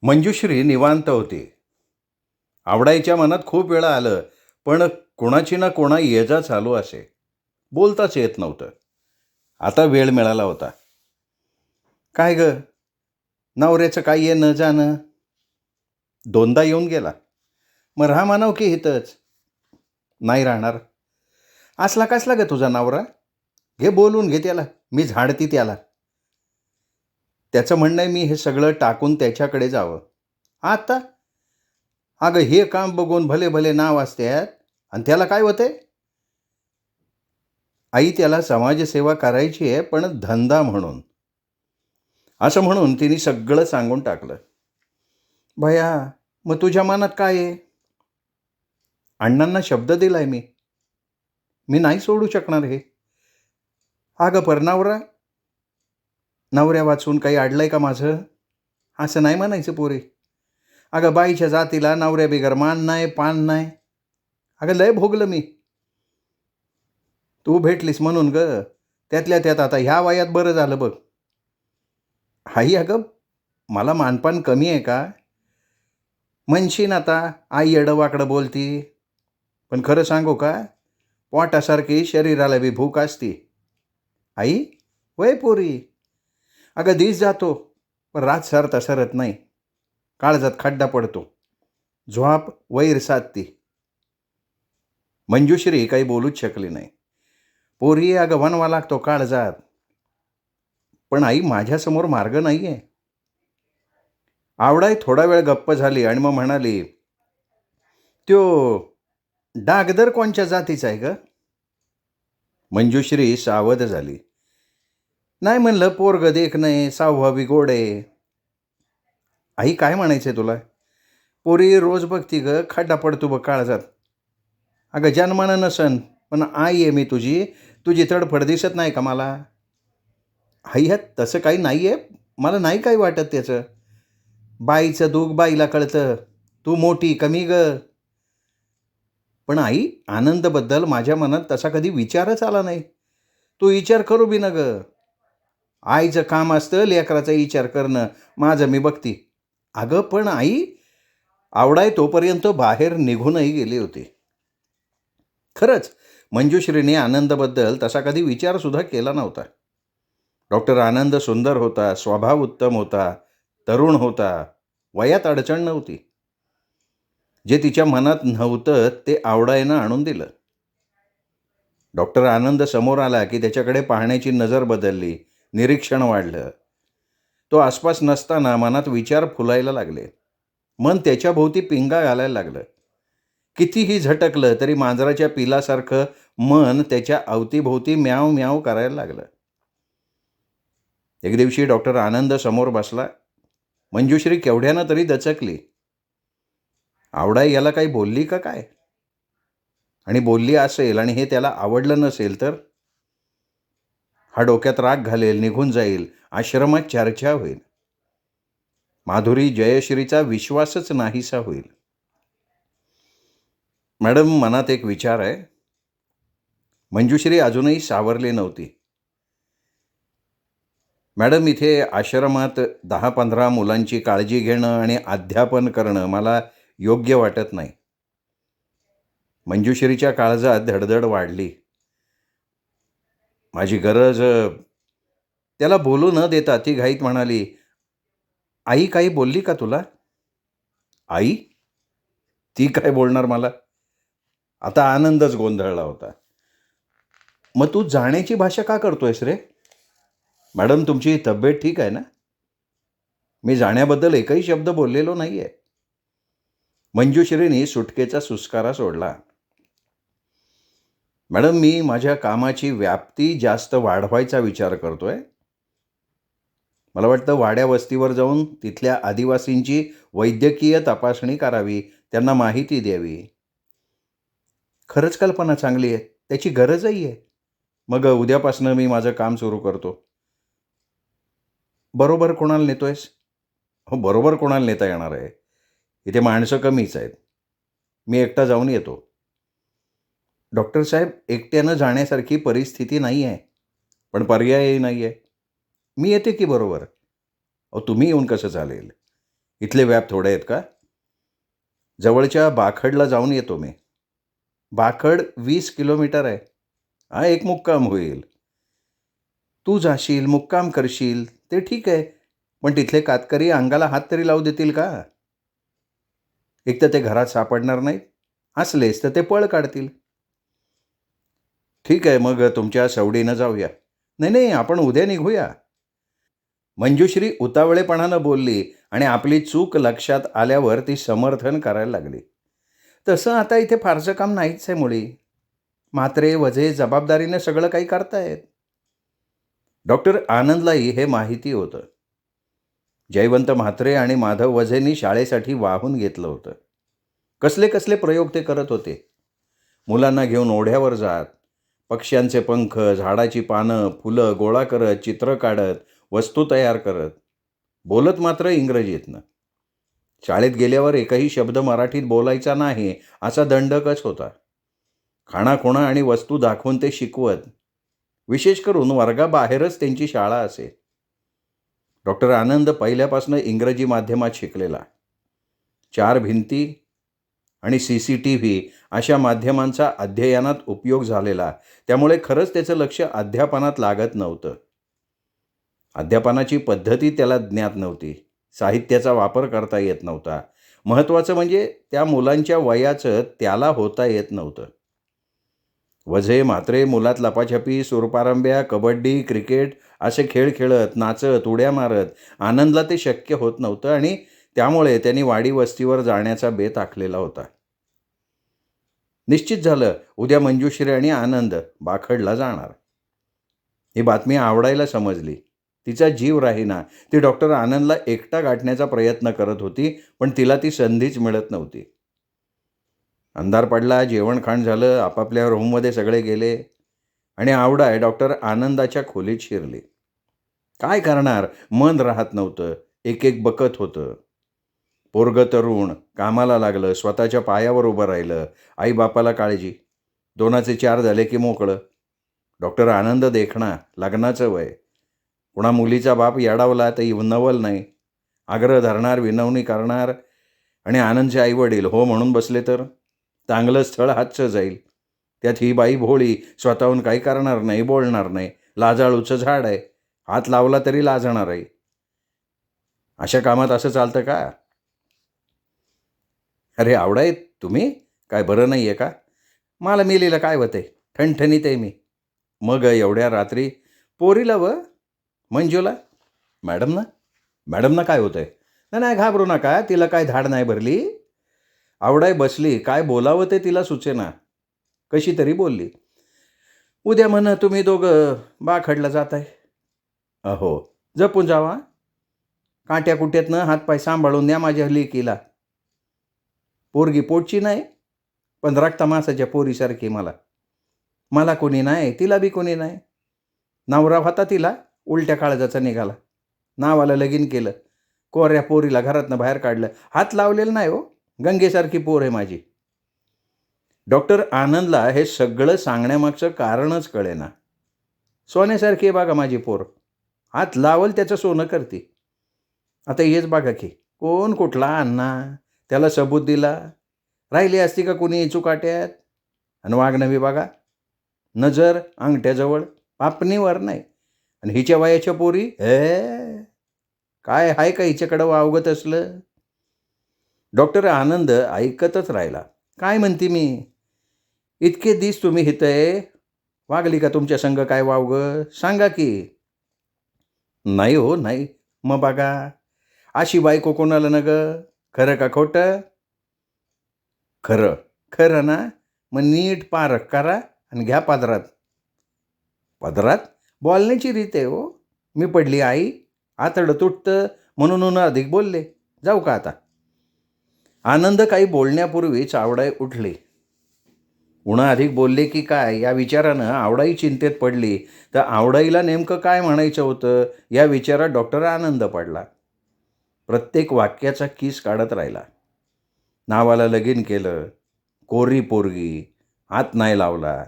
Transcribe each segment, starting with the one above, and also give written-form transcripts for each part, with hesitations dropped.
मंजुश्री निवांत होती. आवडायच्या मनात खूप वेळा आलं, पण कोणाची ना कोणा ये-जा चालू असे. बोलताच येत नव्हतं. आता वेळ मिळाला होता. "काय गं, नवऱ्याचं काय येणं-जाणं?" "दोनदा येऊन गेला." "मग राहा म्हणावं की इथंच." "नाही राहणार." "असला कसला गं तुझा नवरा? घे बोलून घे त्याला, मी झाडती त्याला." त्याचं म्हणणं आहे मी हे सगळं टाकून त्याच्याकडे जावं. "आता? अगं हे काम बघून भले भले नाव असतात आणि त्याला काय होतंय?" "आई त्याला समाजसेवा करायची आहे, पण धंदा म्हणून." असं म्हणून तिने सगळं सांगून टाकलं. "भया, मग तुझ्या मनात काय आहे?" "अण्णांना शब्द दिलाय मी. मी नाही सोडू शकणार हे." "अगं पर नवरा? नवऱ्या वाचून काही अडलंय का माझं?" "असं नाही म्हणायचं पोरी. अगं बाईच्या जातीला नवऱ्या बिगर मान नाही, पान नाही. अगं लय भोगलं मी. तू भेटलीस म्हणून गं. त्यातल्या त्यात आता ह्या वयात बरं झालं बघ." "आई अगं, मला मानपान कमी आहे का?" "म्हणशीन आता आई येडं-वाकडं बोलती. पण खरं सांगू का? पोटासारखी शरीराला बी भूक असती." "आई? वय पोरी. अगं दिस जातो, पण रात सरता सरत नाही. काळजात खड्डा पडतो. झोप वैर साधती." मंजुश्री काही बोलूच शकली नाही. "पोरी अगं वनवा लागतो काळजात." "पण आई माझ्यासमोर मार्ग नाही आहे." आवडाई थोडा वेळ गप्प झाली आणि मग म्हणाली, "त्यो डागदर कोणच्या जातीचा आहे गं?" मंजुश्री सावध झाली. "नाही म्हणलं पोरगं देखणं आहे, स्वभाव गोड आहे." "आई काय म्हणायचंय तुला?" "पोरी रोज बघती गं खड्डा पडतो बघ काळजात." "अगं जन्मानं नसन, पण आई आहे मी तुझी. तुझी तडफड दिसत नाही का मला?" "आई ह्यात तसं काही नाही आहे. मला नाही काही वाटत त्याचं. बाईचं दुःख बाईला कळतं. तू मोठी कमी गं." "पण आई आनंदबद्दल माझ्या मनात तसा कधी विचारच आला नाही. तू विचार करू बी न गं. आईचं काम असतं लेकराचा विचार करणं. माझं मी बघती." "अगं पण आई." आवडाय तोपर्यंत बाहेर निघूनही गेली होती. खरंच मंजुश्रीने आनंदबद्दल तसा कधी विचारसुद्धा केला नव्हता. डॉक्टर आनंद सुंदर होता, स्वभाव उत्तम होता, तरुण होता, वयात अडचण नव्हती. जे तिच्या मनात नव्हतं ते आवडायनं आणून दिलं. डॉक्टर आनंद समोर आला की त्याच्याकडे पाहण्याची नजर बदलली, निरीक्षण वाढलं. तो आसपास नसताना मनात विचार फुलायला लागले. मन त्याच्याभोवती पिंगा घालायला लागलं. कितीही झटकलं तरी मांजराच्या पिलासारखं मन त्याच्या अवतीभोवती म्याव म्याव करायला लागलं. एक दिवशी डॉक्टर आनंद समोर बसला. मंजुश्री केवढ्यानं तरी दचकली. आवडाई याला काही बोलली का काय? आणि बोलली असेल आणि हे त्याला आवडलं नसेल तर? हा डोक्यात राग घालेल, निघून जाईल, आश्रमात चर्चा होईल. माधुरी जयश्रीचा विश्वासच नाहीसा होईल. मॅडम मनात एक विचार आहे. मंजुश्री अजूनही सावरली नव्हती. मॅडम इथे आश्रमात 10-15 मुलांची काळजी घेणं आणि अध्यापन करणं मला योग्य वाटत नाही. मंजुश्रीच्या काळजात धडधड वाढली. माझी गरज त्याला बोलू न देता ती घाईत म्हणाली, "आई काही बोलली का तुला?" "आई? ती काय बोलणार मला?" आता आनंदच गोंधळला होता. "मग तू जाण्याची भाषा का करतोयस रे?" "मॅडम तुमची तब्येत ठीक आहे ना?" "मी जाण्याबद्दल एकही शब्द बोललेलो नाही आहे." मंजुश्रीने सुटकेचा सुस्कारा सोडला. "मॅडम मी माझ्या कामाची व्याप्ती जास्त वाढवायचा विचार करतोय. मला वाटतं वाड्या वस्तीवर जाऊन तिथल्या आदिवासींची वैद्यकीय तपासणी करावी, त्यांना माहिती द्यावी." "खरंच कल्पना चांगली आहे. त्याची गरजही आहे." "मग उद्यापासनं मी माझं काम सुरू करतो." "बरोबर कोणाला नेतोयस?" "हो बरोबर कोणाला नेता येणार आहे. इथे माणसं कमीच आहेत. मी एकटा जाऊन येतो." "डॉक्टर साहेब एकट्यानं जाण्यासारखी परिस्थिती नाही आहे. पण पर्यायही नाही आहे." "मी येते की बरोबर." "अहो तुम्ही येऊन कसं चालेल? इथले व्याप थोडे आहेत का? जवळच्या बाखडला जाऊन येतो मी. बाखड 20 किलोमीटर आहे. हा एक मुक्काम होईल. तू जाशील, मुक्काम करशील, ते ठीक आहे. पण तिथले कातकरी अंगाला हात तरी लावू देतील का? एक तर ते घरात सापडणार नाहीत. असलेच तर ते पळ काढतील. ठीक आहे, मग तुमच्या सवडीनं जाऊया. नाही नाही, आपण उद्या निघूया. मंजुश्री उतावळेपणानं बोलली आणि आपली चूक लक्षात आल्यावर ती समर्थन करायला लागली. तसं आता इथे फारसं काम नाहीच आहे मुळी. म्हात्रे वझे जबाबदारीने सगळं काही करतायत. डॉक्टर आनंदलाही हे माहिती होतं. जयवंत म्हात्रे आणि माधव वझेंनी शाळेसाठी वाहून घेतलं होतं. कसले कसले प्रयोग ते करत होते. मुलांना घेऊन ओढ्यावर जात, पक्ष्यांचे पंख, झाडाची पानं, फुलं गोळा करत, चित्र काढत, वस्तू तयार करत, बोलत मात्र इंग्रजीतनं. शाळेत गेल्यावर एकही शब्द मराठीत बोलायचा नाही असा दंडकच होता. खाणाखुणा आणि वस्तू दाखवून ते शिकवत. विशेष करून वर्गाबाहेरच त्यांची शाळा असे. डॉक्टर आनंद पहिल्यापासून इंग्रजी माध्यमात शिकलेला. 4 भिंती आणि CCTV अशा माध्यमांचा अध्ययनात उपयोग झालेला. त्यामुळे खरंच त्याचं लक्ष अध्यापनात लागत नव्हतं. अध्यापनाची पद्धती त्याला ज्ञात नव्हती. साहित्याचा वापर करता येत नव्हता. महत्त्वाचं म्हणजे त्या मुलांच्या वयाचं त्याला होता येत नव्हतं. वझे म्हात्रे मुलात लपाछपी, सूरपारंब्या, कबड्डी, क्रिकेट असे खेळ खेळत, नाचत, उड्या मारत आनंदला ते शक्य होत नव्हतं आणि त्यामुळे त्यांनी वाडी वस्तीवर जाण्याचा बेत आखलेला होता. निश्चित झालं, उद्या मंजुश्री आणि आनंद बाखडला जाणार. ही बातमी आवडायला समजली. तिचा जीव राहीना. ती डॉक्टर आनंदला एकटा गाठण्याचा प्रयत्न करत होती, पण तिला ती संधीच मिळत नव्हती. अंधार पडला, जेवणखाण झालं, आपापल्या रूममध्ये सगळे गेले आणि आवडाय डॉक्टर आनंदाच्या खोलीत शिरली. काय करणार, मन राहत नव्हतं. एक एक बकत होतं. पोरगं तरुण, कामाला लागलं, स्वतःच्या पायावर उभं राहिलं, आईबापाला काळजी. 2चे 4 झाले की मोकळं. डॉक्टर आनंद देखणा, लग्नाचं वय. कुणा मुलीचा बाप येडावला तर नवल नाही. आग्रह धरणार, विनवणी करणार आणि आनंदचे आईवडील हो म्हणून बसले तर चांगलं स्थळ हातचं जाईल. त्यात ही बाई भोळी, स्वतःहून काही करणार नाही, बोलणार नाही, लाजाळूचं झाड आहे, हात लावला तरी लाजणार आहे. अशा कामात असं चालतं का? अरे आवडाय, तुम्ही काय बरं नाही आहे का? मला मेलीला काय होतंय, ठणठणीत आहे मी. मग एवढ्या रात्री पोरीला मंजूला? मॅडमना काय होतंय? नाही नाही, घाबरू नका, तिला काय धाड नाही भरली. आवडाय बसली, काय बोलावं ते तिला सुचेना. कशी तरी बोलली. उद्या म्हण तुम्ही दोघं बाखडला जाताय. अहो, जपून जावा. काट्या कुट्यातनं हातपाय सांभाळून द्या माझ्या लेकीला. पोरगी पोटची नाही, पण रक्तमासाच्या पोरीसारखी मला कोणी नाही, तिला बी कोणी नाही. नवरा होता तिला, उलट्या काळजाचा निघाला. नावाला लगीन केलं, कोऱ्या पोरीला घरातनं बाहेर काढलं. हात लावलेलं नाही हो, गंगेसारखी पोर आहे माझी. डॉक्टर आनंदला हे सगळं सांगण्यामागचं कारणच कळेना. सोन्यासारखी आहे बघा माझी पोर, हात लावल त्याचं सोनं करते. आता हेच बघा की, कोण कुठला अण्णा त्याला सबूत दिला. राहिली असती का कुणी चुकाट्यात? आणि वागणं बघा, नजर अंगठ्याजवळ, पापणीवर नाही. आणि हिच्या वयाच्या पोरी काय आहे का हिच्याकडं वावगत असलं? डॉक्टर आनंद ऐकतच राहिला. काय म्हणते मी? इतके दिस तुम्ही हितय, वागली का तुमच्या संग काय वावग? सांगा की. नाही हो नाही. मग बघा, अशी बायको कोणाला न ग? खरं का खोटं? खरं. खरं ना? मग नीट पारख करा आणि घ्या पदरात. पदरात? बोलण्याची रीत आहे हो. मी पडली आई, आतडं तुटतं म्हणून अधिक बोलले. जाऊ का आता? आनंद काही बोलण्यापूर्वीच आवडाई उठली. उणं अधिक बोलले की काय या विचारानं आवडाई चिंतेत पडली. तर आवडाईला नेमकं काय म्हणायचं होतं या विचारात डॉक्टर आनंद पडला. प्रत्येक वाक्याचा किस काढत राहिला. नावाला लगीन केलं, कोरी पोरगी, हात नाही लावला,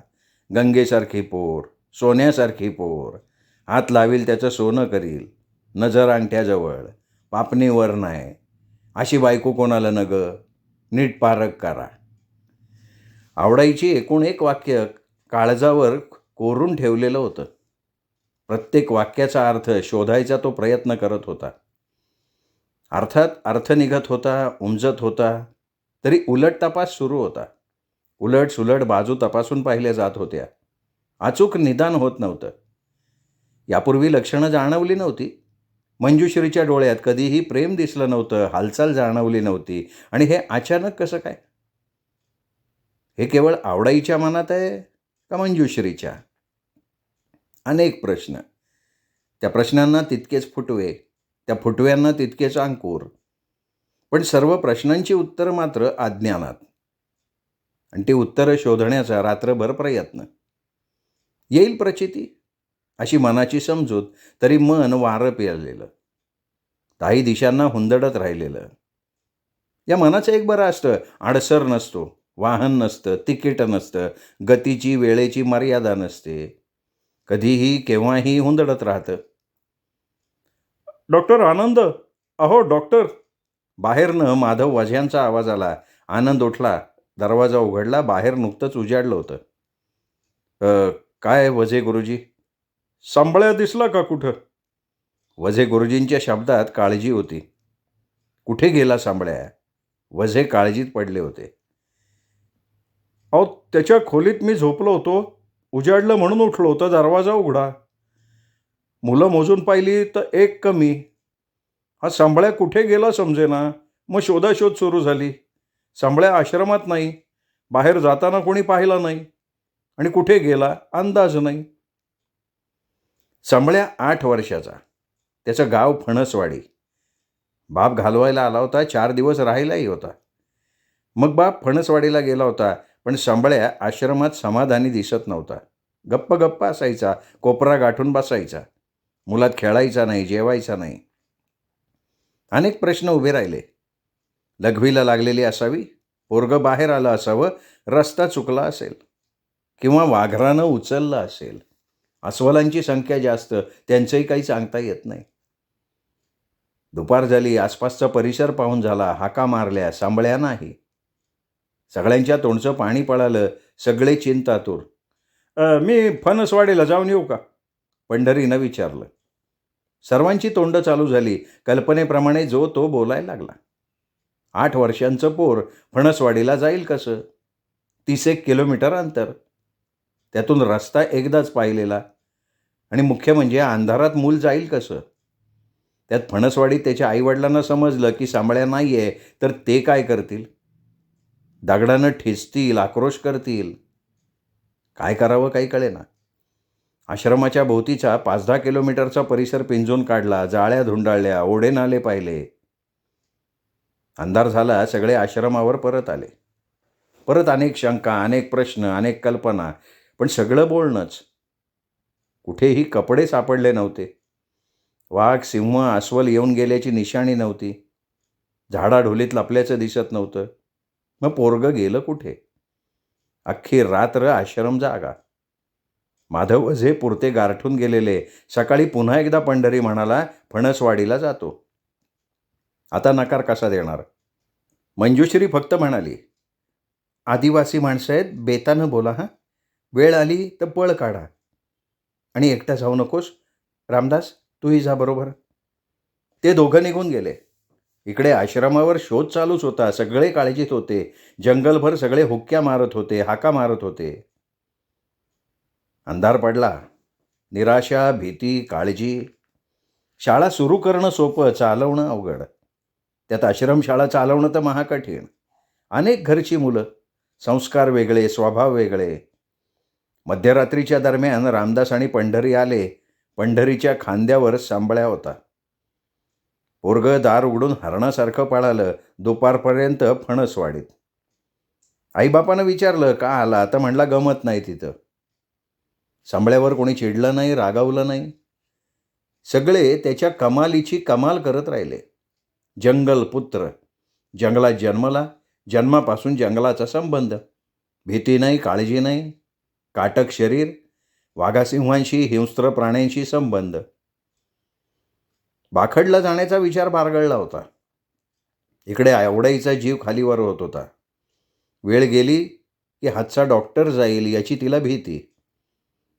गंगेसारखी पोर, सोन्यासारखी पोर, हात लावील त्याचं सोनं करील, नजर अंगठ्याजवळ, पापणीवर नाही. अशी बायको कोणाला न ग, नीट पारख करा. आवडाईची एकूण एक वाक्य काळजावर कोरून ठेवलेलं होतं. प्रत्येक वाक्याचा अर्थ शोधायचा तो प्रयत्न करत होता. अर्थात अर्थ निघत होता, उमजत होता, तरी उलट तपास सुरू होता. उलट सुलट बाजू तपासून पाहिल्या जात होत्या. अचूक निदान होत नव्हतं. यापूर्वी लक्षणं जाणवली नव्हती. मंजुश्रीच्या डोळ्यात कधीही प्रेम दिसलं नव्हतं, हालचाल जाणवली नव्हती. आणि हे अचानक कसं काय? हे केवळ आवडाईच्या मनात आहे का मंजुश्रीच्या? अनेक प्रश्न. त्या प्रश्नांना तितकेच फुटवे, त्या फुटव्यांना तितकेच अंकुर. पण सर्व प्रश्नांची उत्तरं मात्र अज्ञानात. आणि ती उत्तरं शोधण्याचा रात्रभर प्रयत्न. येईल प्रचिती अशी मनाची समजूत, तरी मन वारं पेरलेलं, काही दिशांना हुंदडत राहिलेलं. या मनाचं एक बरं असतं, अडसर नसतो, वाहन नसतं, तिकीट नसतं, गतीची वेळेची मर्यादा नसते. कधीही केव्हाही हुंदडत राहतं. डॉक्टर आनंद, अहो डॉक्टर. बाहेरनं माधव वाझ्यांचा आवाज आला. आनंद उठला, दरवाजा उघडला. बाहेर नुकतंच उजाडलं होतं. काय वझे गुरुजी? सांबळ्या दिसला का कुठं? वझे गुरुजींच्या शब्दात काळजी होती. कुठे गेला सांबळ्या? वझे काळजीत पडले होते. अहो, त्याच्या खोलीत मी झोपलो होतो. उजाडलं म्हणून उठलो होतं. दरवाजा उघडा. मुलं मोजून पाहिली तर एक कमी. हा सांबळ्या कुठे गेला समजेना. मग शोधाशोध सुरू झाली. सांबळ्या आश्रमात नाही, बाहेर जाताना कोणी पाहिला नाही, आणि कुठे गेला अंदाज नाही. सांबळ्या 8 वर्षाचा. त्याचं गाव फणसवाडी. बाप घालवायला आला होता. 4 दिवस राहिलाही होता. मग बाप फणसवाडीला गेला होता. पण सांबळ्या आश्रमात समाधानी दिसत नव्हता. गप्प गप्प असायचा, कोपरा गाठून बसायचा. मुलात खेळायचा नाही, जेवायचा नाही. अनेक प्रश्न उभे राहिले. लघवीला लागलेली असावी, पोरगं बाहेर आलं असावं, रस्ता चुकला असेल, किंवा वाघरानं उचललं असेल. अस्वलांची संख्या जास्त, त्यांचंही काही सांगता येत नाही. दुपार झाली. आसपासचा परिसर पाहून झाला. हाका मारल्या. सांबळ्या नाही. सगळ्यांच्या तोंडचं पाणी पळालं. सगळे चिंतातूर. मी फणसवाडीला जाऊन येऊ का? पंढरीनं विचारलं. सर्वांची तोंडं चालू झाली. कल्पनेप्रमाणे जो तो बोलायला लागला. 8 वर्षांचं पोर फणसवाडीला जाईल कसं? 30 किलोमीटर अंतर. त्यातून रस्ता एकदाच पाहिलेला. आणि मुख्य म्हणजे अंधारात मूल जाईल कसं? त्यात फणसवाडीत त्याच्या आईवडिलांना समजलं की सांबळ्या नाही आहे, तर ते काय करतील? दगडानं ठेचतील, आक्रोश करतील. काय करावं काही कळेना. आश्रमाच्या भोवतीचा 5-10 किलोमीटरचा परिसर पिंजून काढला. जाळ्या धुंडाळल्या, ओढे नाले पाहिले. अंधार झाला. सगळे आश्रमावर परत आले. परत अनेक शंका, अनेक प्रश्न, अनेक कल्पना. पण सगळं बोलणंच. कुठेही कपडे सापडले नव्हते. वाघ, सिंह, अस्वल येऊन गेल्याची निशाणी नव्हती. झाडाढोलीत लपल्याचं दिसत नव्हतं. मग पोरगं गेलं कुठे? अख्खी रात्र आश्रम जागा. माधव वझे पुरते गारठून गेलेले. सकाळी पुन्हा एकदा पंढरी म्हणाला, फणसवाडीला जातो. आता नकार कसा देणार? मंजुश्री फक्त म्हणाली, आदिवासी माणसं आहेत, बेतानं बोला हां. वेळ आली तर पळ काढा. आणि एकटा जाऊ नकोस. रामदास, तूही जा बरोबर. ते दोघं निघून गेले. इकडे आश्रमावर शोध चालूच होता. सगळे काळजीत होते. जंगलभर सगळे हुक्क्या मारत होते, हाका मारत होते. अंधार पडला. निराशा, भीती, काळजी. शाळा सुरू करणं सोपं, चालवणं अवघड. त्यात आश्रमशाळा चालवणं तर महाकठीण. अनेक घरची मुलं, संस्कार वेगळे, स्वभाव वेगळे. मध्यरात्रीच्या दरम्यान रामदास आणि पंढरी आले. पंढरीच्या खांद्यावर सांबळ्या होता. पोरगं दार उघडून हरणासारखं पळालं. दुपारपर्यंत फणसवाडीत. आईबापानं विचारलं, का आला? तर म्हणला, गमत नाही तिथं. सांबळ्यावर कोणी चिडलं नाही, रागावलं नाही. सगळे त्याच्या कमालीची कमाल करत राहिले. जंगल पुत्र, जंगलात जन्मला, जन्मापासून जंगलाचा संबंध. भीती नाही, काळजी नाही. काटक शरीर, वाघासिंहांशी, हिंस्त्र प्राण्यांशी संबंध. बाखडला जाण्याचा विचार बारगळला होता. इकडे आवडाईचा जीव खालीवर होत होता. वेळ गेली की हातचा डॉक्टर जाईल याची तिला भीती.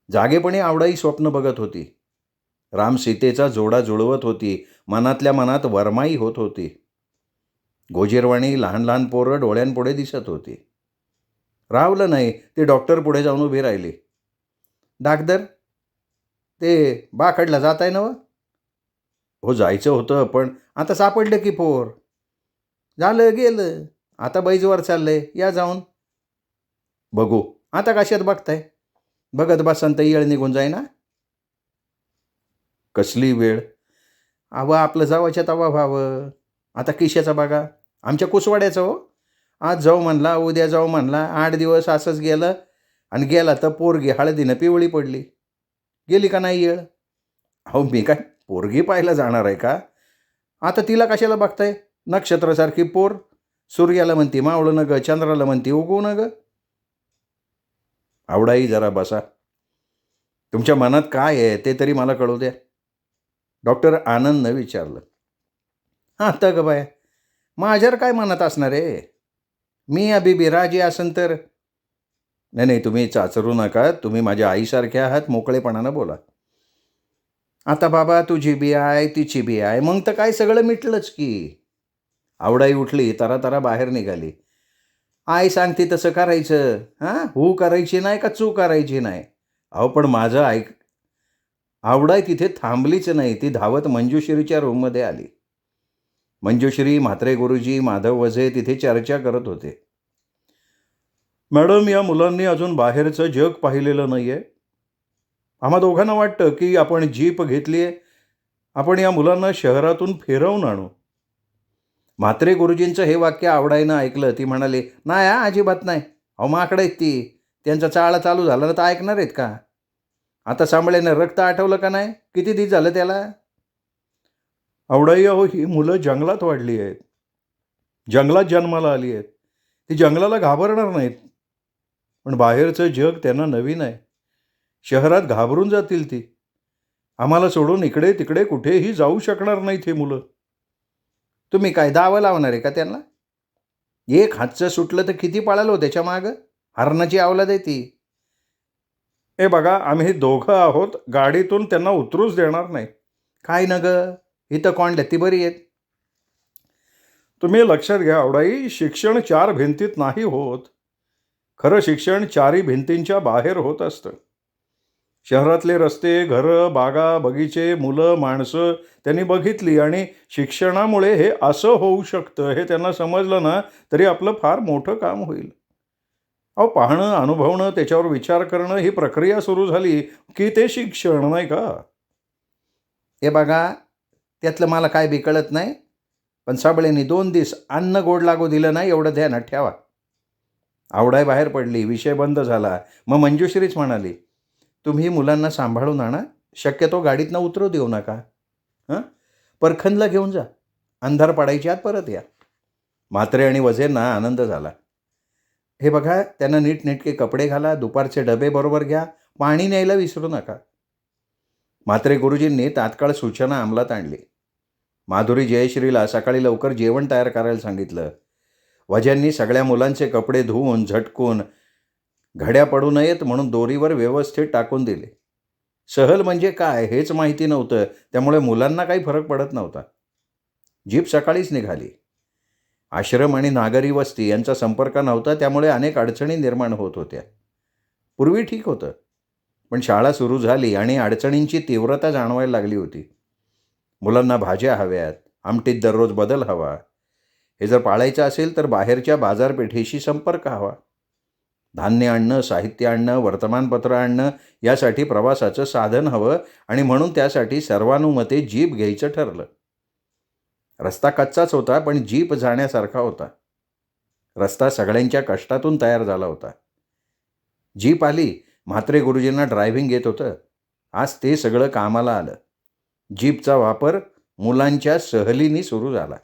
जागेपणी आवडाई स्वप्न बघत होती. राम सीतेचा जोडा जुळवत होती. मनातल्या मनात वरमाई होत होती. गोजीरवाणी लहान लहान पोरं डोळ्यांपुढे दिसत होती. रावलं नाही, ती डॉक्टर पुढे जाऊन उभी राहिली. डाक्टर, ते बाकडला जात आहे ना? हो, जायचं होतं, पण आता सापडलं की पोर. झालं गेलं, आता बैजवर चाललंय, या जाऊन. बघू, आता कशात बघताय? बघत बसन तर येळ निघून जाई ना. कसली वेळ? अहो, आपलं जावाच्या तवा व्हावं. आता किशाचा बघा, आमच्या कुसवाड्याचं हो. आज जाऊ म्हणला, उद्या जाऊ म्हणला, 8 दिवस असंच गेलं आणि गेला तर पोरगी हळदीनं पिवळी पडली. गेली का नाही येळ? अहो, मी काय पोरगी पाहायला जाणार आहे का? आता तिला कशाला बघताय? नक्षत्रासारखी पोर. सूर्याला म्हणती मावळं न ग, चंद्राला म्हणती उगवू न ग. आवडाई, जरा बसा. तुमच्या मनात काय आहे ते तरी मला कळू द्या. डॉक्टर आनंदनं विचारलं. हां, तर ग बाय, माझ्यावर काय मनात असणार आहे? मी अबिबी राजी असन तर. नाही नाही, तुम्ही चाचरू नका. तुम्ही माझ्या आईसारख्या आहात, मोकळेपणानं बोला. आता बाबा, तुझी बी आहे, तिची बी आहे, मग तर काय सगळं मिटलंच की. आवडाई उठली, तरा बाहेर निघाली. आई सांगते तसं करायचं. हां, हू करायची नाही का चू करायची नाही. अहो, पण माझं ऐक. आवडाई तिथे थांबलीच नाही. ती धावत मंजुश्रीच्या रूममध्ये आली. मंजुश्री, म्हात्रे गुरुजी, माधव वझे तिथे चर्चा करत होते. मॅडम, या मुलांनी अजून बाहेरचं जग पाहिलेलं नाही आहे. आम्हा दोघांना वाटतं की आपण जीप घेतली आहे, आपण या मुलांना शहरातून फिरवून आणू. म्हात्रे गुरुजींचं हे वाक्य आवडाईनं ऐकलं. ती म्हणाली, नाही हा, अजिबात नाही. अहो, माकडं आहेत ती. त्यांचा चाळा चालू झाला तर ऐकणार आहेत का? आता सांभाळ्यानं रक्त आठवलं का नाही? किती दिवस झालं त्याला? आवडाई, अहो, ही मुलं जंगलात वाढली आहेत, जंगलात जन्माला आली आहेत. ती जंगलाला घाबरणार नाहीत, पण बाहेरचं जग त्यांना नवीन आहे. शहरात घाबरून जातील ती. आम्हाला सोडून इकडे तिकडे कुठेही जाऊ शकणार नाहीत ही मुलं. तुम्ही काय दावं लावणार आहे का त्यांना? एक हातचं सुटलं तर किती पळालो त्याच्या मागं. हरणाची अवलाद आहे ती. हे बघा, आम्ही दोघं आहोत, गाडीतून त्यांना उतरूच देणार नाही. काय न गं, इथं कोण ती बरी आहेत. तुम्ही लक्षात घ्या आवडाई, शिक्षण 4 भिंतीत नाही होत. खरं शिक्षण 4ही भिंतींच्या बाहेर होत असतं. शहरातले रस्ते, घरं, बागा, बगीचे, मुलं, माणसं त्यांनी बघितली आणि शिक्षणामुळे हे असं होऊ शकतं हे त्यांना समजलं ना, तरी आपलं फार मोठं काम होईल. अहो, पाहणं, अनुभवणं, त्याच्यावर विचार करणं ही प्रक्रिया सुरू झाली की ते शिक्षण, नाही का? हे बघा, त्यातलं मला काय बी कळत नाही, पण साबळेंनी 2 दिवस अन्न गोड लागू दिलं नाही, एवढं ध्यानात ठेवा. आवडाई बाहेर पडली. विषय बंद झाला. मग मंजुश्रीच म्हणाली, तुम्ही मुलांना सांभाळून आणा, शक्यतो गाडीतनं उतरू देऊ नका. हं, परखंदला घेऊन जा. अंधार पडायच्या आत परत या. म्हात्रे आणि वझेंना आनंद झाला. हे बघा, त्यांना नीटनेटके कपडे घाला, दुपारचे डबे बरोबर घ्या, पाणी न्यायला विसरू नका. म्हात्रे गुरुजींनी तात्काळ सूचना अंमलात आणली. माधुरी जयश्रीला सकाळी लवकर जेवण तयार करायला सांगितलं. वझ्यांनी सगळ्या मुलांचे कपडे धुवून झटकून घड्या पडू नयेत म्हणून दोरीवर व्यवस्थित टाकून दिले. सहल म्हणजे काय हेच माहिती नव्हतं, त्यामुळे मुलांना काही फरक पडत नव्हता. जीप सकाळीच निघाली. आश्रम आणि नागरी वस्ती यांचा संपर्क नव्हता, त्यामुळे अनेक अडचणी निर्माण होत होत्या. पूर्वी ठीक होतं, पण शाळा सुरू झाली आणि अडचणींची तीव्रता जाणवायला लागली होती. मुलांना भाज्या हव्यात, आमटीत दररोज बदल हवा. हे जर पाळायचं असेल तर बाहेरच्या बाजारपेठेशी संपर्क हवा. धान्य आणणं, साहित्य आणणं, वर्तमानपत्र आणणं यासाठी प्रवासाचं साधन हवं आणि म्हणून त्यासाठी सर्वानुमते जीप घ्यायचं ठरलं. रस्ता कच्चाच होता, पण जीप जाण्यासारखा होता. रस्ता सगळ्यांच्या कष्टातून तयार झाला होता. जीप आली. म्हात्रे गुरुजींना ड्रायव्हिंग येत होतं. आज ते सगळं कामाला आलं. जीपचा वापर मुलांच्या सहलीनी सुरू झाला.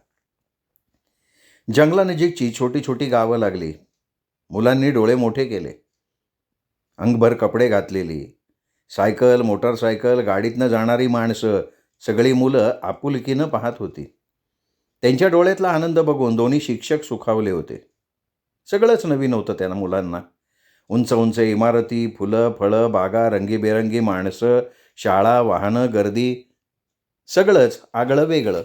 जंगलानजीकची छोटी छोटी गावं लागली. मुलांनी डोळे मोठे केले. अंगभर कपडे घातलेली, सायकल, मोटारसायकल, गाडीतनं जाणारी माणसं, सगळी मुलं आपुलकीनं पाहत होती. त्यांच्या डोळ्यातला आनंद बघून दोन्ही शिक्षक सुखावले होते. सगळंच नवीन होतं त्या मुलांना. उंच उंच इमारती, फुलं, फळं, बागा, रंगीबेरंगी माणसं, शाळा, वाहनं, गर्दी, सगळंच आगळं वेगळं.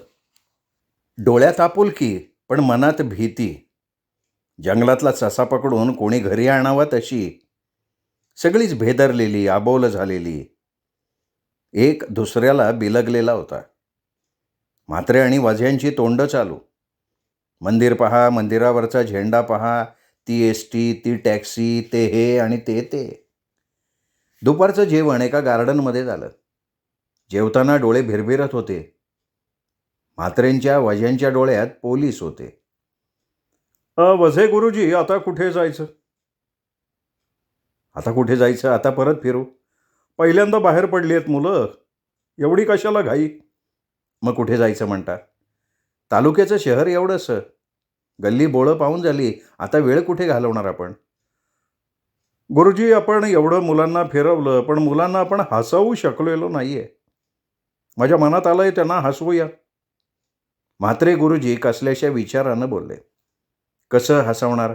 डोळ्यात आपुलकी, पण मनात भीती. जंगलातला ससा पकडून कोणी घरी आणावा तशी. सगळीच भेदरलेली, अबोल झालेली. एक दुसऱ्याला बिलगलेला होता. म्हात्रे आणि वझ्यांची तोंड चालू. मंदिर पहा, मंदिरावरचा झेंडा पहा, ती एसटी, ती टॅक्सी, ते हे आणि ते. दुपारचं जेवण एका गार्डनमध्ये झालं. जेवताना डोळे भिरभिरत होते. म्हात्रेंच्या वझ्यांच्या डोळ्यात पोलीस होते. वझे गुरुजी, आता कुठे जायचं? आता कुठे जायचं? आता परत फिरू. पहिल्यांदा बाहेर पडली आहेत मुलं, एवढी कशाला घाई? मग कुठे जायचं म्हणता? तालुक्याचं शहर एवढंसं, गल्ली बोळं पाहून झाली, आता वेळ कुठे घालवणार आपण? गुरुजी, आपण एवढं मुलांना फिरवलं, पण मुलांना आपण हसवू शकलेलो नाहीये. माझ्या मनात आलंय त्यांना हसवूया. म्हात्रे गुरुजी कसल्याशा विचारानं बोलले. कसं हसवणार?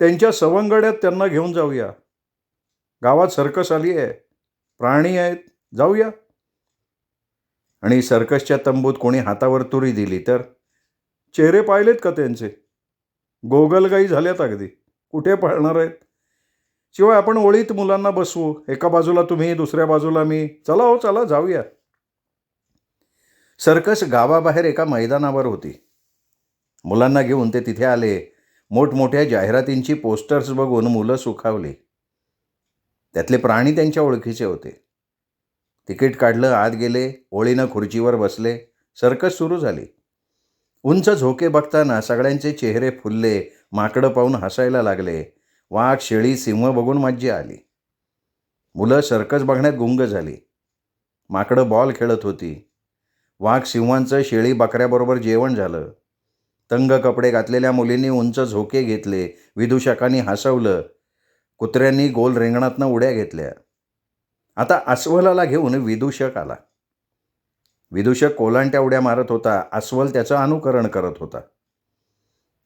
त्यांच्या सवंगड्यात त्यांना घेऊन जाऊया. गावात सर्कस आली आहे, प्राणी आहेत, जाऊया. आणि सर्कसच्या तंबूत कोणी हातावर तुरी दिली तर? चेहरे पाहिलेत का त्यांचे? गोगलगाई झाल्यात अगदी. कुठे पळणार आहेत? शिवाय आपण ओळीत मुलांना बसवू, एका बाजूला तुम्ही, दुसऱ्या बाजूला मी. चला हो, चला जाऊया. सर्कस गावाबाहेर एका मैदानावर होती. मुलांना घेऊन ते तिथे आले. मोठमोठ्या जाहिरातींची पोस्टर्स बघून मुलं सुखावली. त्यातले प्राणी त्यांच्या ओळखीचे होते. तिकीट काढलं, आत गेले, ओळीनं खुर्चीवर बसले. सर्कस सुरू झाली. उंच झोके बघताना सगळ्यांचे चेहरे फुलले. माकडं पाहून हसायला लागले. वाघ, शेळी, सिंह बघून मज्जा आली. मुलं सर्कस बघण्यात गुंग झाली. माकडं बॉल खेळत होती. वाघ सिंहांचं, शेळी बकऱ्याबरोबर जेवण झालं. तंग कपडे घातलेल्या मुलींनी उंच झोके घेतले. विदूषकांनी हसवलं. कुत्र्यांनी गोल रिंगणातनं उड्या घेतल्या. आता अस्वलाला घेऊन विदूषक आला. विदूषक कोलांट्या उड्या मारत होता. अस्वल त्याचं अनुकरण करत होता.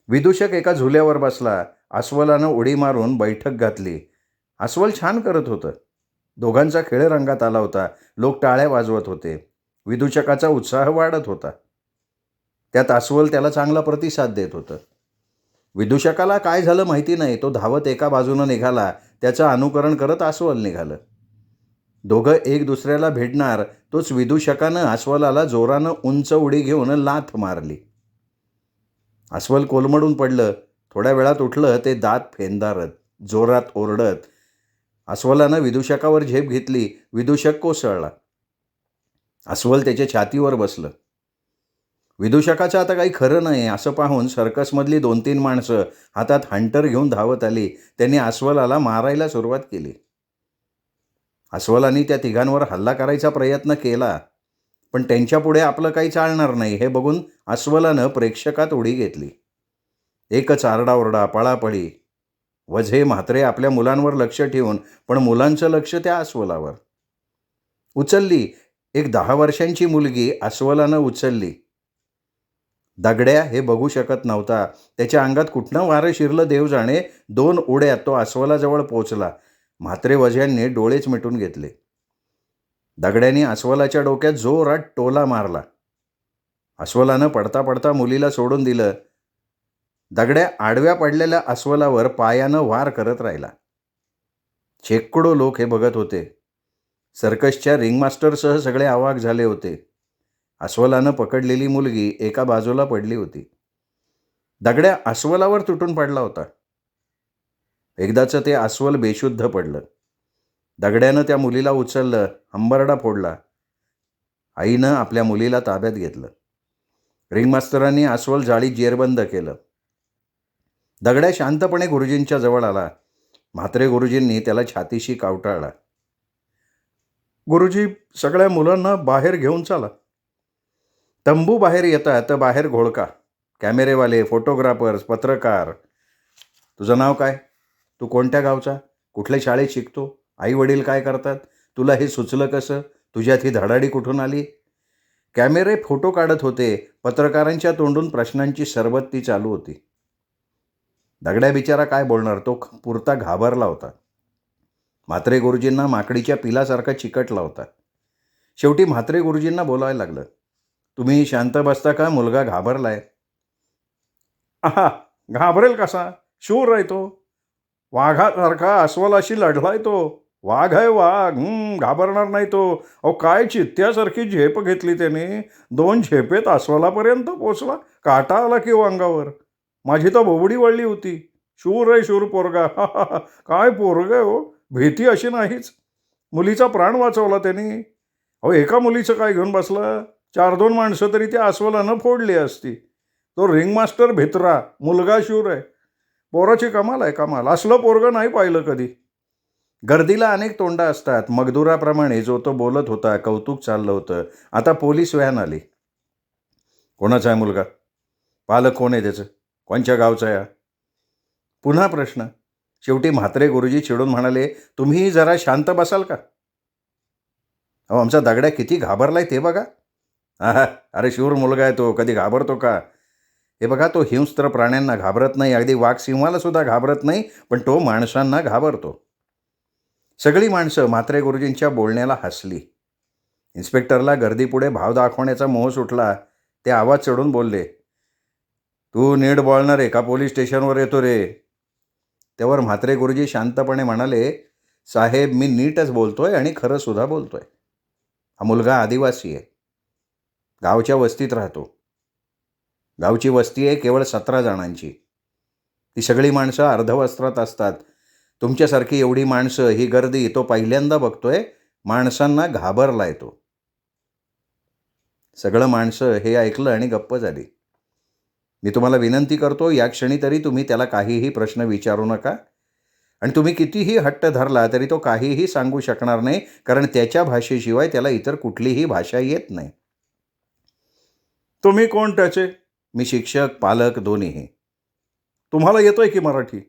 विदूषक एका झुल्यावर बसला. अस्वलानं उडी मारून बैठक घातली. अस्वल छान करत होतं. दोघांचा खेळ रंगात आला होता. लोक टाळ्या वाजवत होते. विदूषकाचा उत्साह वाढत होता. त्यात अस्वल त्याला चांगला प्रतिसाद देत होतं. विदूषकाला काय झालं माहिती नाही. तो धावत एका बाजूनं निघाला. त्याचं अनुकरण करत अस्वल निघालं. दोघं एक दुसऱ्याला भिडणार, तोच विदूषकानं अस्वलाला जोरानं उंच उडी घेऊन लाथ मारली. अस्वल कोलमडून पडलं. थोड्या वेळात उठलं. ते दात फेंदारत, जोरात ओरडत. अस्वलानं विदूषकावर झेप घेतली. विदूषक कोसळला. अस्वल त्याच्या छातीवर बसलं. विदूषकाचं आता काही खरं नाही असं पाहून सर्कसमधली 2-3 माणसं हातात हंटर घेऊन धावत आली. त्यांनी अस्वलाला मारायला सुरुवात केली. अस्वलानी त्या तिघांवर हल्ला करायचा प्रयत्न केला, पण त्यांच्यापुढे आपलं काही चालणार नाही हे बघून अस्वलानं प्रेक्षकात उडी घेतली. एकच आरडाओरडा, पळापळी. वझे म्हात्रे आपल्या मुलांवर लक्ष ठेवून, पण मुलांचं लक्ष त्या अस्वलावर. उचलली. एक 10 वर्षांची मुलगी अस्वलानं उचलली. दगड्या हे बघू शकत नव्हता. त्याच्या अंगात कुठनं वारं शिरलं देव जाणे. 2 उड्यात तो अस्वलाजवळ पोचला. म्हात्रे वझ्यांनी डोळेच मिटून घेतले. दगड्याने अस्वलाच्या डोक्यात जोरात टोला मारला. अस्वलानं पडता पडता मुलीला सोडून दिलं. दगड्या आडव्या पडलेल्या अस्वलावर पायानं वार करत राहिला. शेकडो लोक हे बघत होते. सर्कसच्या रिंगमास्टरसह सगळे अवाक झाले होते. अस्वलानं पकडलेली मुलगी एका बाजूला पडली होती. दगड्या अस्वलावर तुटून पडला होता. एकदाचं ते अस्वल बेशुद्ध पडलं. दगड्यानं त्या मुलीला उचललं, हंबरडा फोडला. आईनं आपल्या मुलीला ताब्यात घेतलं. रिंगमास्तरांनी अस्वल जाळीत जेरबंद केलं. दगड्या शांतपणे गुरुजींच्या जवळ आला. म्हात्रे गुरुजींनी त्याला छातीशी कावटाळला. गुरुजी, सगळ्या मुलांना बाहेर घेऊन चला. तंबू बाहेर येतात तर बाहेर घोळका. कॅमेरेवाले, फोटोग्राफर्स, पत्रकार. तुझं नाव काय? तू कोणत्या गावचा? कुठल्या शाळेत शिकतो? आई वडील काय करतात? तुला हे सुचलं कसं? तुझ्यात ही धडाडी कुठून आली? कॅमेरे फोटो काढत होते. पत्रकारांच्या तोंडून प्रश्नांची सरबत्ती चालू होती. दगड्या बिचारा काय बोलणार, तो पुरता घाबरला होता. म्हात्रे गुरुजींना माकडीच्या पिलासारखा चिकटला होता. शेवटी म्हात्रे गुरुजींना बोलायला लागलं. तुम्ही शांत बसता का, मुलगा घाबरलाय. आहा, घाबरेल कसा, शूर आहे तो. वाघासारखा अस्वलाशी लढलाय तो. वाघ आहे वाघ, घाबरणार नाही तो. अहो काय चित्त्यासारखी झेप घेतली त्याने. 2 झेपेत अस्वलापर्यंत पोचला. काटा आला की अंगावर. माझी तर बोबडी वळली होती. शूर आहे शूर पोरगा. काय पोरग आहे हो, भीती अशी नाहीच. मुलीचा प्राण वाचवला त्यांनी. अहो एका मुलीचं काय घेऊन बसला. 4-2 माणसं तरी त्या अस्वलानं फोडली असती. तो रिंग मास्टर भित्रा, मुलगा शूर आहे. पोराची कमाल आहे कमाल. असलं पोरगं नाही पाहिलं कधी. गर्दीला अनेक तोंडा असतात. मगदुराप्रमाणे जो तो बोलत होता. कौतुक चाललं होतं. आता पोलीस व्हॅन आली. कोणाचा आहे मुलगा, पालक कोण आहे त्याचं, कोणच्या गावचा आहे. पुन्हा प्रश्न. शेवटी म्हात्रे गुरुजी चिडून म्हणाले, तुम्ही जरा शांत बसाल का. अहो आमचा दगड्या किती घाबरलाय ते बघा. हा, अरे शूर मुलगा आहे तो, कधी घाबरतो का. हे बघा, तो हिंस्त्र प्राण्यांना घाबरत नाही, अगदी वाघ सिंहाला सुद्धा घाबरत नाही, पण तो माणसांना घाबरतो. सगळी माणसं म्हात्रे गुरुजींच्या बोलण्याला हसली. इन्स्पेक्टरला गर्दीपुढे भाव दाखवण्याचा मोह सुटला. ते आवाज चढून बोलले, तू नीट बोलणार आहे का पोलीस स्टेशनवर येतो रे. त्यावर म्हात्रे गुरुजी शांतपणे म्हणाले, साहेब मी नीटच बोलतोय आणि खरं सुद्धा बोलतोय. हा मुलगा आदिवासी आहे, गावच्या वस्तीत राहतो. गावची वस्ती आहे केवळ 17 जणांची. ती सगळी माणसं अर्धवस्त्रात असतात. तुमच्यासारखी एवढी माणसं, ही गर्दी तो पहिल्यांदा बघतोय. माणसांना घाबरलाय तो. सगळं माणसं हे ऐकलं आणि गप्प झाली. मी तुम्हाला विनंती करतो, या क्षणी तरी तुम्ही त्याला काहीही प्रश्न विचारू नका. आणि तुम्ही कितीही हट्ट धरला तरी तो काहीही सांगू शकणार नाही, कारण त्याच्या भाषेशिवाय त्याला इतर कुठलीही भाषा येत नाही. तुम्ही कोण त्याचे. मी शिक्षक, पालक दोन्हीही. तुम्हाला येतोय की मराठी.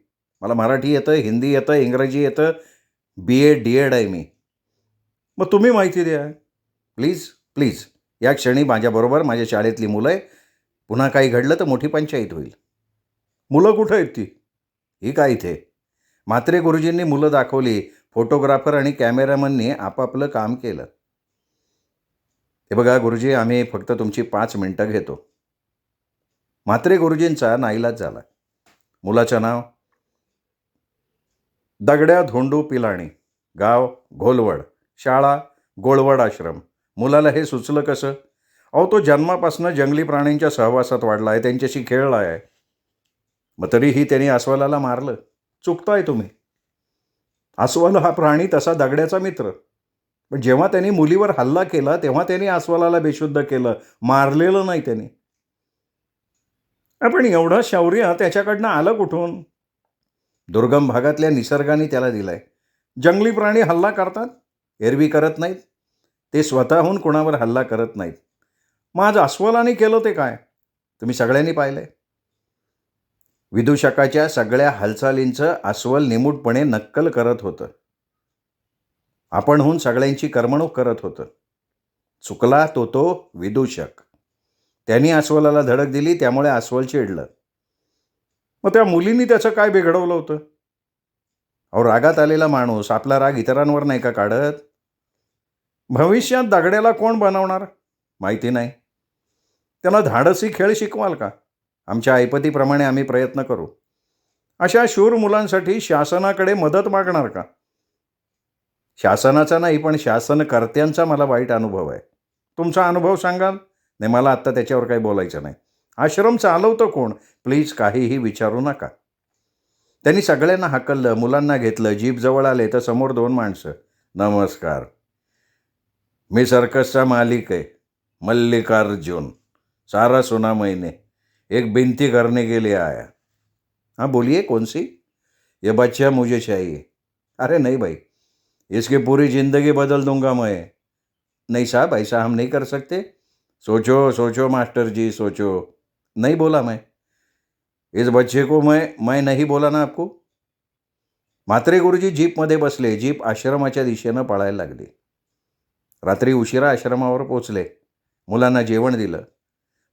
मला मराठी येतं, हिंदी येतं, इंग्रजी येतं, BA DED आहे मी. मग तुम्ही माहिती द्या प्लीज प्लीज. या क्षणी माझ्याबरोबर माझ्या शाळेतली मुलं आहे. पुन्हा काही घडलं तर मोठी पंचायत होईल. मुलं कुठं आहेत ती. ही काय इथे. म्हात्रे गुरुजींनी मुलं दाखवली. फोटोग्राफर आणि कॅमेरामनने आपापलं काम केलं. हे बघा गुरुजी, आम्ही फक्त तुमची 5 मिनटं घेतो. म्हात्रे गुरुजींचा नाईलाज झाला. मुलाचं नाव दगड्या धोंडू पिलाणी, गाव घोलवड, शाळा गोळवड आश्रम. मुलाला हे सुचलं कसं. अहो तो जन्मापासून जंगली प्राण्यांच्या सहवासात वाढला आहे, त्यांच्याशी खेळला आहे. मग तरीही त्यांनी अस्वलाला मारलं. चुकताय तुम्ही. अस्वल हा प्राणी तसा दगड्याचा मित्र. पण जेव्हा त्यांनी मुलीवर हल्ला केला तेव्हा त्यांनी अस्वलाला बेशुद्ध केलं, मारलेलं नाही त्यांनी. पण एवढं शौर्य त्याच्याकडनं आलं कुठून. दुर्गम भागातल्या निसर्गाने त्याला दिलाय. जंगली प्राणी हल्ला करतात, एरवी करत नाहीत. ते स्वतःहून कुणावर हल्ला करत नाहीत. मग आज अस्वलाने केलं ते काय, तुम्ही सगळ्यांनी पाहिलंय. विदूषकाच्या सगळ्या हालचालींचं अस्वल निमूटपणे नक्कल करत होतं. आपणहून सगळ्यांची करमणूक करत होतं. चुकला तो विदूषक. त्यांनी अस्वलाला धडक दिली, त्यामुळे अस्वल चिडलं. मग त्या मुलींनी त्याचं काय बिघडवलं होतं. अहो रागात आलेला माणूस आपला राग इतरांवर नाही का काढत. भविष्यात दगड्याला कोण बनवणार माहिती नाही. त्याला धाडसी खेळ शिकवाल का. आमच्या ऐपतीप्रमाणे आम्ही प्रयत्न करू. अशा शूर मुलांसाठी शासनाकडे मदत मागणार का. शासनाचा नाही, पण शासनकर्त्यांचा मला वाईट अनुभव आहे. तुमचा अनुभव सांगाल. नाही, मला आत्ता त्याच्यावर काही बोलायचं नाही. आश्रम चालवतं कोण, प्लीज काहीही विचारू नका. त्यांनी सगळ्यांना हाकललं, मुलांना घेतलं. जीप जवळ आले तर समोर 2 माणसं. नमस्कार, मी सर्कसचा मालिक आहे, मल्लिकार्जुन. सारा सुना मैंने एक बिनती करने के लिए आया. हाँ बोलिए, कौन सी. ये बच्चा मुझे चाहिए. अरे नहीं भाई, इसकी पूरी ज़िंदगी बदल दूंगा मैं. नहीं साहब, ऐसा हम नहीं कर सकते. सोचो सोचो मास्टर जी, सोचो. नहीं बोला मैं. इस बच्चे को मैं नहीं बोला ना आपको. म्हात्रे गुरुजी जीपमध्ये बसले. जीप आश्रमाच्या दिशेनं पळायला लागली. रात्री उशिरा आश्रमावर पोचले. मुलांना जेवण दिलं.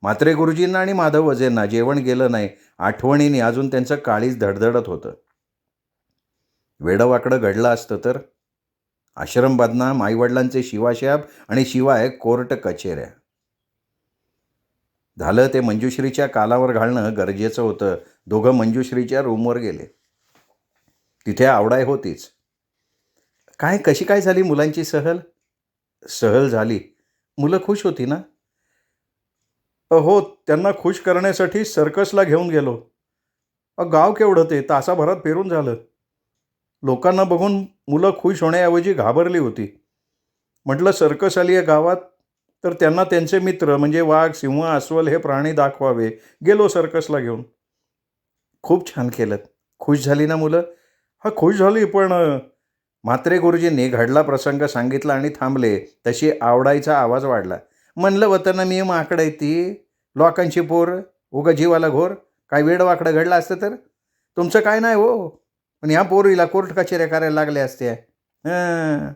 म्हात्रे गुरुजींना आणि माधव वजेंना जेवण गेलं नाही. आठवणीने अजून त्यांचं काळीज धडधडत होतं. वेडंवाकडं घडलं असतं तर आश्रम बदनाम, आईवडिलांचे शिवाशाप आणि शिवाय कोर्ट कचेऱ्या. झालं ते मंजुश्रीच्या कालावर घालणं गरजेचं होतं. दोघं मंजुश्रीच्या रूमवर गेले. तिथे आवडाय होतीच. कशी काय झाली मुलांची सहल? सहल झाली. मुलं खुश होती ना? हो, त्यांना खुश करण्यासाठी सर्कसला घेऊन गेलो. गाव केवढं ते तासाभरात फिरून झालं. लोकांना बघून मुलं खुश होण्याऐवजी घाबरली होती. म्हटलं सर्कस आली आहे गावात, तर त्यांना त्यांचे मित्र म्हणजे वाघ, सिंह, अस्वल हे प्राणी दाखवावे. गेलो सर्कसला घेऊन. खूप छान केलं. खुश झाली ना मुलं? खुश झाली, पण म्हात्रे गुरुजींनी घडला प्रसंग सांगितला आणि थांबले. तशी आवडायचा आवाज वाढला. म्हणलं होतं ना मी, माकडं आहे ती, लोकांची पोर, उगा जीवाला घोर. काय वेडवाकडं घडलं असतं तर? तुमचं काय नाही हो, पण ह्या पोरीला कोर्ट कचेऱ्या करायला लागल्या असत्या. हं.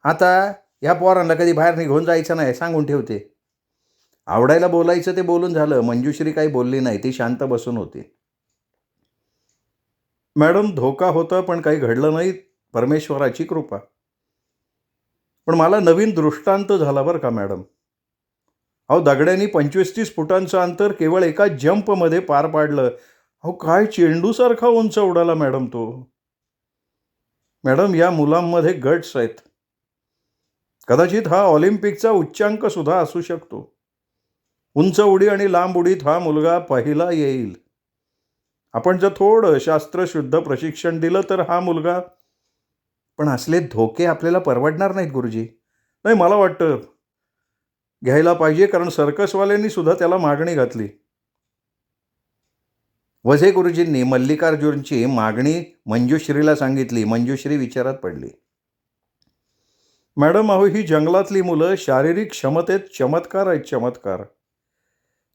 आता ह्या पोरांना कधी बाहेर निघून जायचं नाही, सांगून ठेवते. आवडायला बोलायचं ते बोलून झालं. मंजुश्री काही बोलली नाही. ती शांत बसून होती. मॅडम, धोका होता पण काही घडलं नाही, परमेश्वराची कृपा. पण मला नवीन दृष्टांत झाला बरं का मॅडम. दगड्यांनी 25-30 फुटांचं अंतर केवळ एका जंपमध्ये पार पाडलं. काय चेंडूसारखा उंच उडाला मॅडम तो. मॅडम, या मुलांमध्ये गट्स आहेत. कदाचित हा ऑलिम्पिकचा उच्चांक सुद्धा असू शकतो. उंच उडी आणि लांब उडीत हा मुलगा पहिला येईल. आपण जर थोडं शास्त्रशुद्ध प्रशिक्षण दिलं तर हा मुलगा. पण असले धोके आपल्याला परवडणार नाहीत गुरुजी. नाही, मला वाटतं घ्यायला पाहिजे, कारण सर्कसवाल्यांनी सुद्धा त्याला मागणी घातली. वझे गुरुजींनी मल्लिकार्जुनची मागणी मंजुश्रीला सांगितली. मंजुश्री विचारात पडली. मॅडम, ही जंगलातली मुलं शारीरिक क्षमतेत चमत्कार आहेत, चमत्कार.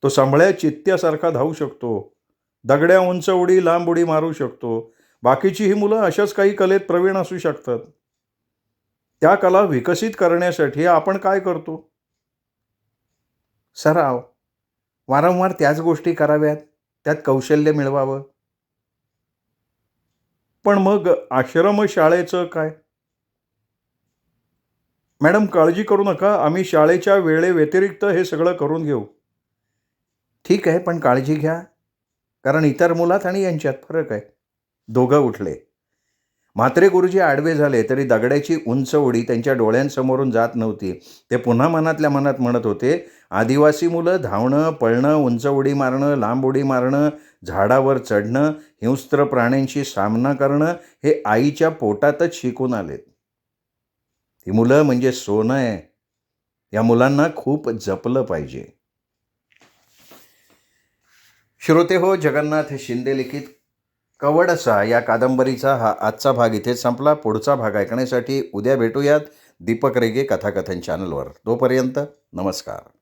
तो सांभळ्या चित्त्यासारखा धावू शकतो. दगड्या उंच उडी, लांब उडी मारू शकतो. बाकीची ही मुलं अशाच काही कलेत प्रवीण असू शकतात. त्या कला विकसित करण्यासाठी आपण काय करतो? सराव. वारंवार त्याच गोष्टी कराव्यात, त्यात कौशल्य मिळवावं. पण मग आश्रमशाळेचं काय? मॅडम, काळजी करू नका, आम्ही शाळेच्या वेळेव्यतिरिक्त हे सगळं करून घेऊ. ठीक आहे, पण काळजी घ्या, कारण इतर मुलात आणि यांच्यात फरक आहे. दोघं उठले. म्हात्रे गुरुजी आडवे झाले तरी दगड्याची उंच उडी त्यांच्या डोळ्यांसमोरून जात नव्हती. ते पुन्हा मनातल्या मनात म्हणत होते, आदिवासी मुलं धावणं, पळणं, उंच उडी मारणं, लांब उडी मारणं, झाडावर चढणं, हिंस्त्र प्राण्यांशी सामना करणं हे आईच्या पोटातच शिकून आलेत. ही मुलं म्हणजे सोनं आहे. या मुलांना खूप जपलं पाहिजे. श्रोते हो, जगन्नाथ शिंदे लिखित कवडसा या कादंबरीचा हा आजचा भाग इथेच संपला. पुढचा भाग ऐकण्यासाठी उद्या भेटूयात दीपक रेगे कथाकथन चॅनलवर. तोपर्यंत नमस्कार.